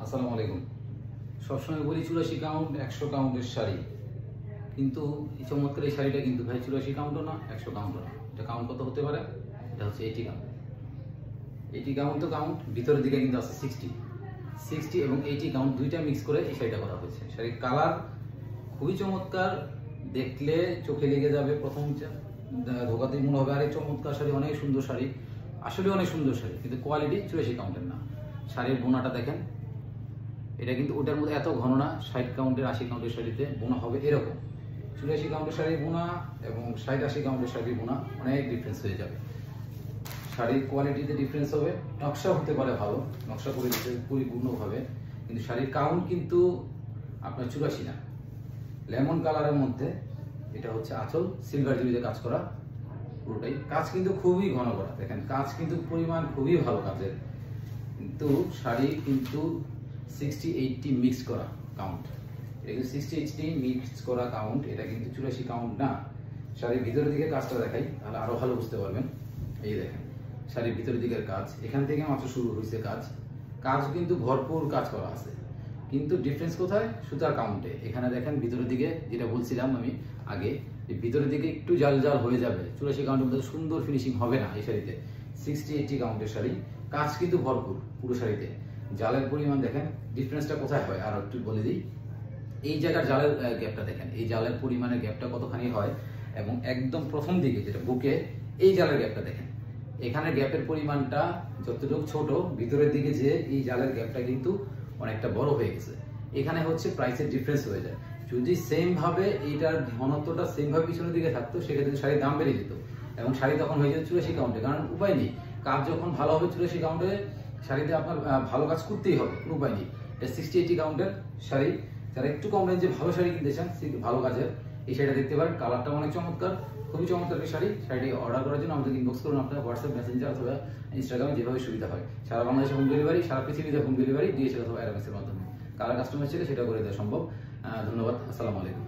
আসসালামু আলাইকুম। সবসময় বলি 84 কাউন্ট 100 কাউন্টের শাড়ি, কিন্তু এই চমৎকার এই শাড়িটা কিন্তু ভাই 84 কাউন্টও না 100 কাউন্টও না। এটা কাউন্ট কত হতে পারে? এটা হচ্ছে 80 কাউন্ট। 80 কাউন্ট তো কাউন্ট, ভিতরের দিকে কিন্তু আছে 60 এবং 80 কাউন্ট, দুইটা মিক্স করে এই শাড়িটা করা হয়েছে। শাড়ির কালার খুবই চমৎকার, দেখলে চোখে লেগে যাবে, প্রথম ধোকাতেই মনে হবে আরে চমৎকার শাড়ি, অনেক সুন্দর শাড়ি। আসলে অনেক সুন্দর শাড়ি, কিন্তু কোয়ালিটি 84 কাউন্টের না। শাড়ির বোনাটা দেখেন, এটা কিন্তু ওটার মধ্যে এত ঘন না। 60 কাউন্টের 80 কাউন্টের শাড়িতে বোনা হবে এরকম। 84 কাউন্টের শাড়ি বোনা এবং 60-80 কাউন্টের শাড়ি বোনা অনেক ডিফারেন্স হয়ে যাবে। শাড়ির কোয়ালিটিতে ডিফারেন্স হবে, নকশা হতে পারে ভালো, নকশা করে দিতে পরিপূর্ণভাবে, কিন্তু শাড়ির কাউন্ট কিন্তু আপনার 84 না। লেমন কালারের মধ্যে এটা হচ্ছে আঁচল, সিলভার জরিতে কাজ করা পুরোটাই। কাজ কিন্তু খুবই ঘন করা, দেখেন কাজ কিন্তু পরিমাণ খুবই ভালো কাজের, কিন্তু শাড়ি কিন্তু 60-80 মিক্স করা কাউন্ট। এটা কিন্তু 60-80 মিক্স করা কাউন্ট, এটা কিন্তু 84 কাউন্ট না। শাড়ির ভিতরের দিকে কাজটা দেখাই, তাহলে আরো ভালো বুঝতে পারবেন। এই দেখেন শাড়ির ভিতরের দিকের কাজ, এখান থেকে মাত্র শুরু হয়েছে কাজ। কাজ কিন্তু ভরপুর কাজ করা আছে, কিন্তু ডিফারেন্স কোথায়? সুতার কাউন্টে। এখানে দেখেন ভিতরের দিকে, যেটা বলছিলাম আমি আগে, ভিতরের দিকে একটু জাল জাল হয়ে যাবে। 84 কাউন্টের মধ্যে সুন্দর ফিনিশিং হবে না এই শাড়িতে। 60-80 কাউন্টের শাড়ি, কাজ কিন্তু ভরপুর পুরো শাড়িতে। জালের পরিমাণ দেখেন, ডিফারেন্সটা কোথায় হয় আর একটু বলে দিই। এই জায়গার জালের গ্যাপটা দেখেন, এই জালের পরিমাণের গ্যাপটা কতখানি হয়, এবং একদম প্রথম দিকে যেটা বুকে, এই জালের গ্যাপটা দেখেন। এখানে গ্যাপের পরিমাণটা যতটুকু ছোট, ভিতরের দিকে যে এই জালের গ্যাপটা কিন্তু অনেকটা বড় হয়ে গেছে। এখানে হচ্ছে প্রাইসের ডিফারেন্স হয়ে যায়। যদি সেম ভাবে এইটার ঘনত্বটা সেম ভাবে পিছনের দিকে থাকতো, সেক্ষেত্রে শাড়ির দাম বেড়ে যেত এবং শাড়ি তখন হয়ে যেত 84 কাউন্টে। কারণ উপায় নেই, কাজ যখন ভালো হবে 84 কাউন্টে শাড়িতে আপনার ভালো কাজ করতেই হবে, কোনো উপায় নেই। এটা 60-80 কাউন্টের শাড়ি। যারা একটু কম রেঞ্জে ভালো শাড়ি কিনতে চান, ভালো কাজের, এই শাড়িটা দেখতে পারেন। কালারটা অনেক চমৎকার, খুবই চমৎকার এই শাড়ি। শাড়িটি অর্ডার করার জন্য আমাদের ইনবক্স করুন, আপনার হোয়াটসঅ্যাপ, মেসেঞ্জার অথবা ইনস্টাগ্রামে, যেভাবে সুবিধা হয়। সারা বাংলাদেশে হোম ডেলিভারি, সারা পৃথিবীতে হোম ডেলিভারি, ডিএচএল অথবা এরএমএস এর মাধ্যমে। কার কাস্টমার ছিল সেটা করে দেওয়া সম্ভব। ধন্যবাদ। আসসালামু আলাইকুম।